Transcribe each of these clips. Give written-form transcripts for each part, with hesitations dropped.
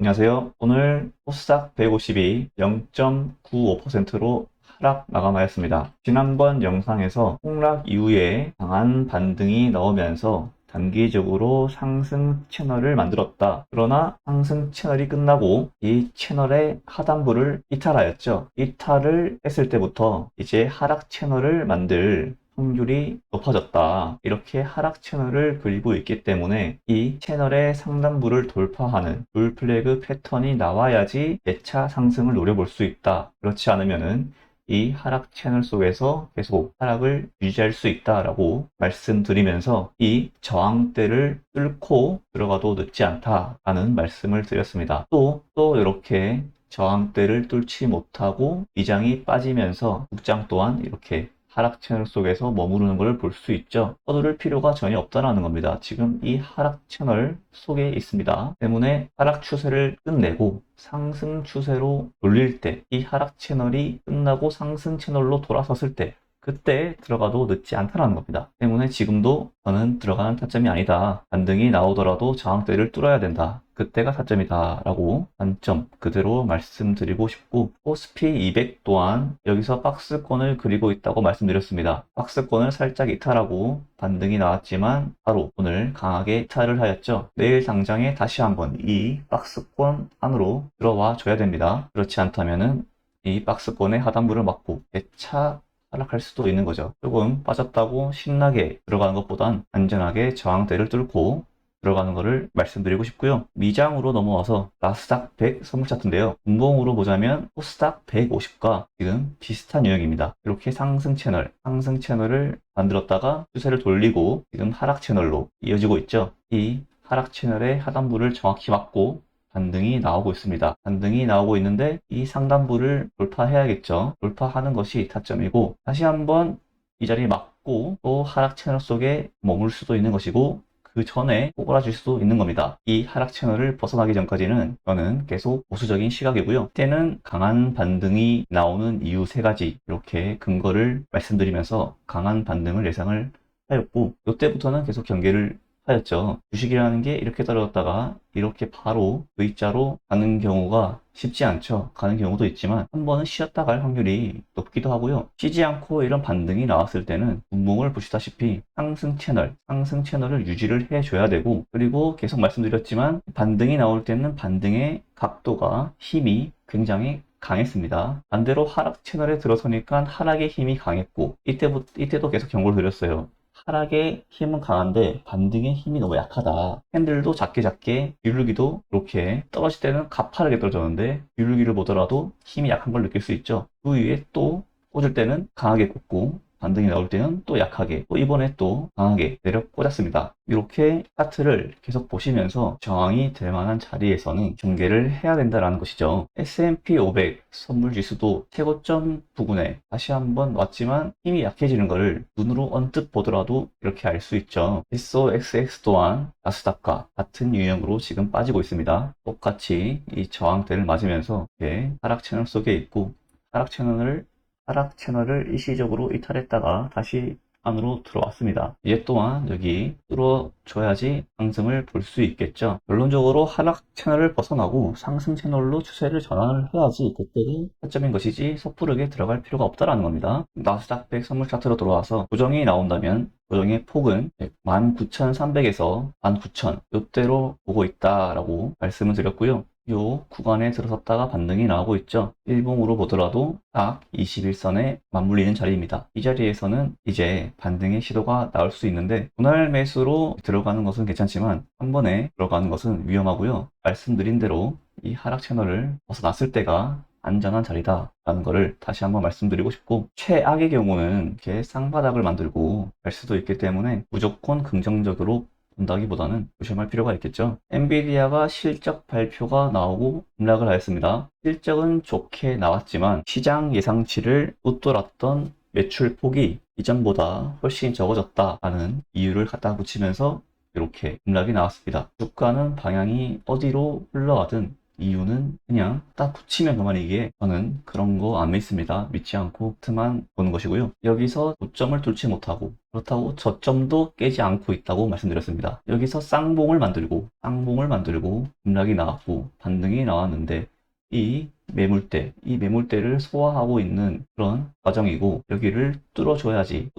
안녕하세요. 오늘 코스닥 150이 0.95%로 하락 마감하였습니다. 지난번 영상에서 폭락 이후에 강한 반등이 나오면서 단기적으로 상승 채널을 만들었다. 그러나 상승 채널이 끝나고 이 채널의 하단부를 이탈하였죠. 이탈을 했을 때부터 이제 하락 채널을 만들 확률이 높아졌다. 이렇게 하락 채널을 그리고 있기 때문에 이 채널의 상단부를 돌파하는 물 플래그 패턴이 나와야지 재차 상승을 노려볼 수 있다. 그렇지 않으면은 이 하락 채널 속에서 계속 하락을 유지할 수 있다라고 말씀드리면서 이 저항대를 뚫고 들어가도 늦지 않다라는 말씀을 드렸습니다. 또 이렇게 저항대를 뚫지 못하고 위장이 빠지면서 국장 또한 이렇게 하락 채널 속에서 머무르는 걸 볼 수 있죠. 서두를 필요가 전혀 없다는 겁니다. 지금 이 하락 채널 속에 있습니다. 때문에 하락 추세를 끝내고 상승 추세로 돌릴 때, 이 하락 채널이 끝나고 상승 채널로 돌아섰을 때, 그때 들어가도 늦지 않다는 겁니다. 때문에 지금도 저는 들어가는 타점이 아니다. 반등이 나오더라도 저항대를 뚫어야 된다. 그때가 타점이다 라고 관점 그대로 말씀드리고 싶고, 코스피 200 또한 여기서 박스권을 그리고 있다고 말씀드렸습니다. 박스권을 살짝 이탈하고 반등이 나왔지만 바로 오늘 강하게 이탈을 하였죠. 내일 당장에 다시 한번 이 박스권 안으로 들어와 줘야 됩니다. 그렇지 않다면은 이 박스권의 하단부를 막고 재차 하락할 수도 있는 거죠. 조금 빠졌다고 신나게 들어가는 것보단 안전하게 저항대를 뚫고 들어가는 것을 말씀드리고 싶고요. 미장으로 넘어와서 나스닥 100 선물 차트인데요. 분봉으로 보자면 코스닥 150과 지금 비슷한 유형입니다. 이렇게 상승 채널을 만들었다가 추세를 돌리고 지금 하락 채널로 이어지고 있죠. 이 하락 채널의 하단부를 정확히 막고 반등이 나오고 있습니다. 반등이 나오고 있는데 이 상단부를 돌파해야겠죠. 돌파하는 것이 타점이고, 다시 한번 이 자리 막고 또 하락 채널 속에 머물 수도 있는 것이고, 그 전에 꼬꾸라질 수도 있는 겁니다. 이 하락 채널을 벗어나기 전까지는 저는 계속 보수적인 시각이고요. 이때는 강한 반등이 나오는 이유 세 가지, 이렇게 근거를 말씀드리면서 강한 반등을 예상을 하였고, 이때부터는 계속 경계를 하였죠. 주식이라는 게 이렇게 떨어졌다가 이렇게 바로 V자로 가는 경우가 쉽지 않죠. 가는 경우도 있지만 한 번은 쉬었다 갈 확률이 높기도 하고요. 쉬지 않고 이런 반등이 나왔을 때는 분봉을 보시다시피 상승 채널을 유지를 해줘야 되고, 그리고 계속 말씀드렸지만 반등이 나올 때는 반등의 각도가 힘이 굉장히 강했습니다. 반대로 하락 채널에 들어서니까 하락의 힘이 강했고, 이때도 계속 경고를 드렸어요. 하락의 힘은 강한데 반등의 힘이 너무 약하다. 캔들도 작게 기울기도 이렇게 떨어질 때는 가파르게 떨어졌는데 기울기를 보더라도 힘이 약한 걸 느낄 수 있죠. 그 위에 또 꽂을 때는 강하게 꽂고 반등이 나올 때는 또 약하게, 또 이번에 또 강하게 내려 꽂았습니다. 이렇게 차트를 계속 보시면서 저항이 될 만한 자리에서는 경계를 해야 된다는 것이죠. S&P 500 선물지수도 최고점 부근에 다시 한번 왔지만 힘이 약해지는 것을 눈으로 언뜻 보더라도 이렇게 알 수 있죠. SOXX 또한 나스닥과 같은 유형으로 지금 빠지고 있습니다. 똑같이 이 저항대를 맞으면서 하락 채널 속에 있고, 하락 채널을 일시적으로 이탈했다가 다시 안으로 들어왔습니다. 이제 또한 여기 뚫어줘야지 상승을 볼 수 있겠죠. 결론적으로 하락 채널을 벗어나고 상승 채널로 추세를 전환을 해야지 그때는 타점인 것이지 섣부르게 들어갈 필요가 없다라는 겁니다. 나스닥 100 선물 차트로 들어와서 고정이 나온다면 고정의 폭은 19,300에서 19,000 이때로 보고 있다라고 말씀을 드렸고요. 요 구간에 들어섰다가 반등이 나오고 있죠. 일봉으로 보더라도 딱 21선에 맞물리는 자리입니다. 이 자리에서는 이제 반등의 시도가 나올 수 있는데, 분할 매수로 들어가는 것은 괜찮지만 한 번에 들어가는 것은 위험하고요. 말씀드린 대로 이 하락 채널을 벗어났을 때가 안전한 자리다 라는 것을 다시 한번 말씀드리고 싶고, 최악의 경우는 이렇게 쌍바닥을 만들고 갈 수도 있기 때문에 무조건 긍정적으로 본다기보다는 조심할 필요가 있겠죠. 엔비디아가 실적 발표가 나오고 급락을 하였습니다. 실적은 좋게 나왔지만 시장 예상치를 웃돌았던 매출 폭이 이전보다 훨씬 적어졌다라는 이유를 갖다 붙이면서 이렇게 급락이 나왔습니다. 주가는 방향이 어디로 흘러가든 이유는 그냥 딱 붙이면 그만이기에 저는 그런 거 안 믿습니다. 믿지 않고 트만 보는 것이고요. 여기서 고점을 뚫지 못하고 그렇다고 저점도 깨지 않고 있다고 말씀드렸습니다. 여기서 쌍봉을 만들고 급락이 나왔고 반등이 나왔는데 이 매물대를 소화하고 있는 그런 과정이고, 여기를 뚫어줘야지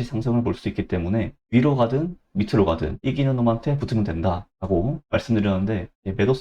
상승을 볼 수 있기 때문에 위로 가든 밑으로 가든 이기는 놈한테 붙으면 된다 라고 말씀드렸는데,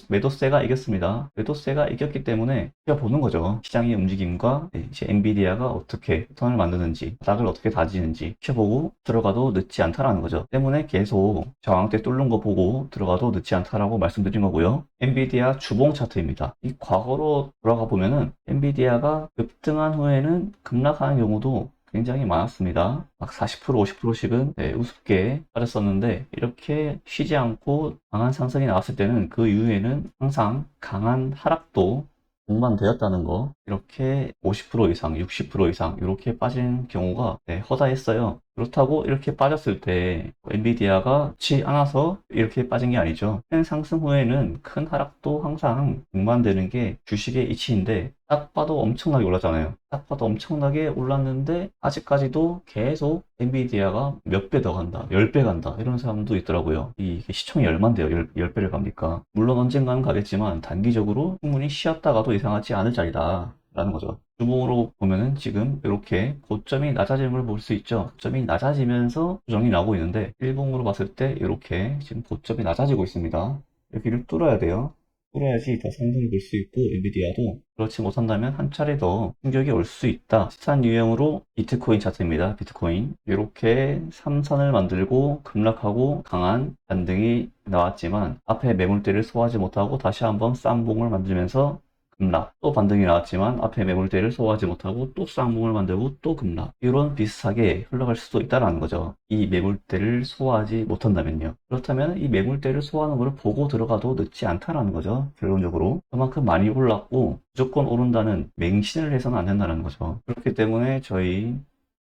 매도세가 이겼습니다. 매도세가 이겼기 때문에 보는 거죠. 시장의 움직임과 이제 엔비디아가 어떻게 선을 만드는지, 바닥을 어떻게 다지는지 지켜보고 들어가도 늦지 않다라는 거죠. 때문에 계속 저항대 뚫는 거 보고 들어가도 늦지 않다라고 말씀드린 거고요. 엔비디아 주봉 차트입니다. 이 과거로 돌아가 보면은 엔비디아가 급등한 후에는 급락하는 경우도 굉장히 많았습니다. 막 40%, 50%씩은 우습게 빠졌었는데, 이렇게 쉬지 않고 강한 상승이 나왔을 때는 그 이후에는 항상 강한 하락도 동반되었다는 거. 이렇게 50% 이상, 60% 이상 이렇게 빠진 경우가 허다했어요. 그렇다고 이렇게 빠졌을 때 엔비디아가 좋지 않아서 이렇게 빠진 게 아니죠. 큰 상승 후에는 큰 하락도 항상 동반되는 게 주식의 이치인데, 딱 봐도 엄청나게 올랐잖아요. 딱 봐도 엄청나게 올랐는데 아직까지도 계속 엔비디아가 몇 배 더 간다, 10배 간다 이런 사람도 있더라고요. 이게 시총이 얼만데요? 10배를 갑니까? 물론 언젠가는 가겠지만 단기적으로 충분히 쉬었다가도 이상하지 않을 자리다 라는 거죠. 주봉으로 보면은 지금 이렇게 고점이 낮아지는 걸 볼 수 있죠. 고점이 낮아지면서 조정이 나오고 있는데, 일봉으로 봤을 때 이렇게 지금 고점이 낮아지고 있습니다. 여기를 뚫어야 돼요. 뚫어야지 더 상승을 볼 수 있고, 엔비디아도 그렇지 못한다면 한 차례 더 충격이 올 수 있다. 시산 유형으로 비트코인 차트입니다. 비트코인 이렇게 3선을 만들고 급락하고 강한 반등이 나왔지만 앞에 매물대를 소화하지 못하고 다시 한번 쌍봉을 만들면서 급락, 또 반등이 나왔지만 앞에 매물대를 소화하지 못하고 또 쌍봉을 만들고 또 급락, 이런 비슷하게 흘러갈 수도 있다는 거죠. 이 매물대를 소화하지 못한다면요. 그렇다면 이 매물대를 소화하는 것을 보고 들어가도 늦지 않다라는 거죠. 결론적으로 그만큼 많이 올랐고 무조건 오른다는 맹신을 해서는 안 된다는 거죠. 그렇기 때문에 저희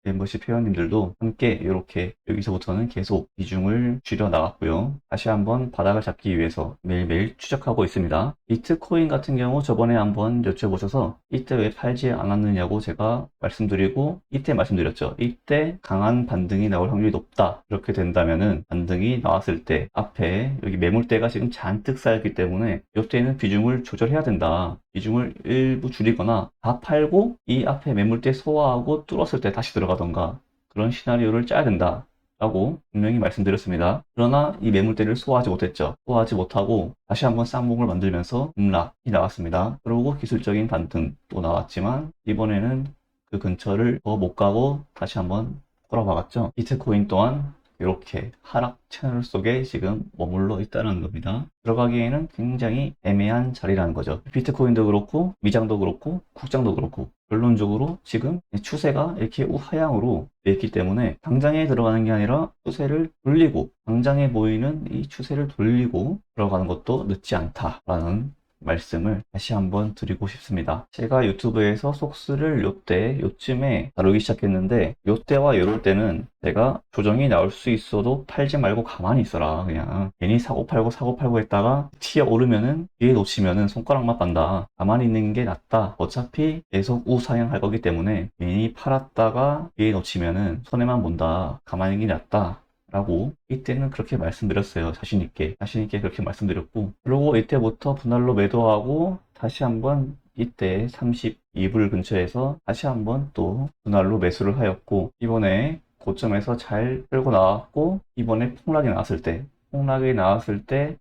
멤버십 회원님들도 함께 이렇게 여기서부터는 계속 비중을 줄여 나갔고요. 다시 한번 바닥을 잡기 위해서 매일매일 추적하고 있습니다. 비트코인 같은 경우 저번에 한번 여쭤보셔서 이때 왜 팔지 않았느냐고 제가 말씀드리고, 이때 말씀드렸죠. 이때 강한 반등이 나올 확률이 높다. 이렇게 된다면은 반등이 나왔을 때 앞에 여기 매물대가 지금 잔뜩 쌓였기 때문에 이때는 비중을 조절해야 된다. 비중을 일부 줄이거나 다 팔고 이 앞에 매물대 소화하고 뚫었을 때 다시 들어가던가, 그런 시나리오를 짜야 된다 라고 분명히 말씀드렸습니다. 그러나 이 매물대를 소화하지 못했죠. 소화하지 못하고 다시 한번 쌍봉을 만들면서 급락이 나왔습니다. 그리고 기술적인 반등 또 나왔지만 이번에는 그 근처를 더 못 가고 다시 한번 꼬라박았죠. 비트코인 또한 이렇게 하락 채널 속에 지금 머물러 있다는 겁니다. 들어가기에는 굉장히 애매한 자리라는 거죠. 비트코인도 그렇고 미장도 그렇고 국장도 그렇고 결론적으로 지금 추세가 이렇게 우하향으로 돼 있기 때문에 당장에 들어가는 게 아니라 추세를 돌리고, 당장에 보이는 이 추세를 돌리고 들어가는 것도 늦지 않다라는 말씀을 다시 한번 드리고 싶습니다. 제가 유튜브에서 속스를 요쯤에 다루기 시작했는데, 요때와 요럴 때는 내가 조정이 나올 수 있어도 팔지 말고 가만히 있어라. 그냥 괜히 사고 팔고 했다가 튀어 오르면은 뒤에 놓치면은 손가락만 빤다. 가만히 있는 게 낫다. 어차피 계속 우상향할 거기 때문에 괜히 팔았다가 뒤에 놓치면은 손해만 본다. 가만히 있는 게 낫다 라고 이때는 그렇게 말씀드렸어요. 자신있게 그렇게 말씀드렸고, 그리고 이때부터 분할로 매도하고 다시 한번 이때 32불 근처에서 다시 한번 또 분할로 매수를 하였고, 이번에 고점에서 잘 끌고 나왔고, 이번에 폭락이 나왔을 때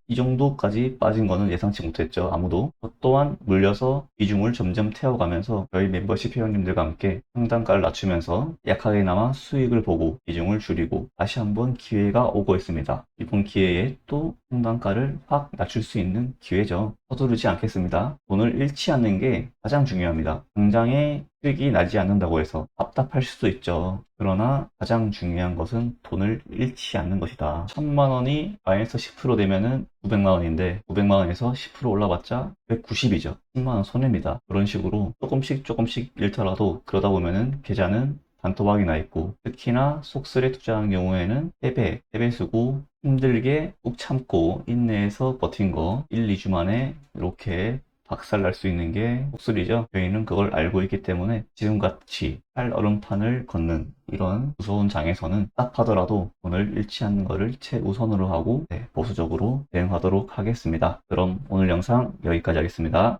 이 정도까지 빠진 거는 예상치 못했죠. 아무도. 저 또한 물려서 비중을 점점 태워가면서 저희 멤버십 회원님들과 함께 상단가를 낮추면서 약하게나마 수익을 보고 비중을 줄이고 다시 한번 기회가 오고 있습니다. 이번 기회에 또 상단가를 확 낮출 수 있는 기회죠. 서두르지 않겠습니다. 돈을 잃지 않는 게 가장 중요합니다. 당장에 수익이 나지 않는다고 해서 답답할 수도 있죠. 그러나 가장 중요한 것은 돈을 잃지 않는 것이다. 1000만원이 마이너스 10% 되면은 900만원인데 900만원에서 10% 올라봤자 190이죠. 10만원 손해입니다. 그런 식으로 조금씩 잃더라도 그러다 보면은 계좌는 단토박이 나 있고, 특히나 속설에 투자하는 경우에는 패배 수고 힘들게 꾹 참고 인내해서 버틴 거 1, 2주 만에 이렇게 박살날 수 있는 게 독수리죠. 저희는 그걸 알고 있기 때문에 지금같이 살얼음판을 걷는 이런 무서운 장에서는 딱 하더라도 돈을 잃지 않는 것을 최우선으로 하고 보수적으로 대응하도록 하겠습니다. 그럼 오늘 영상 여기까지 하겠습니다.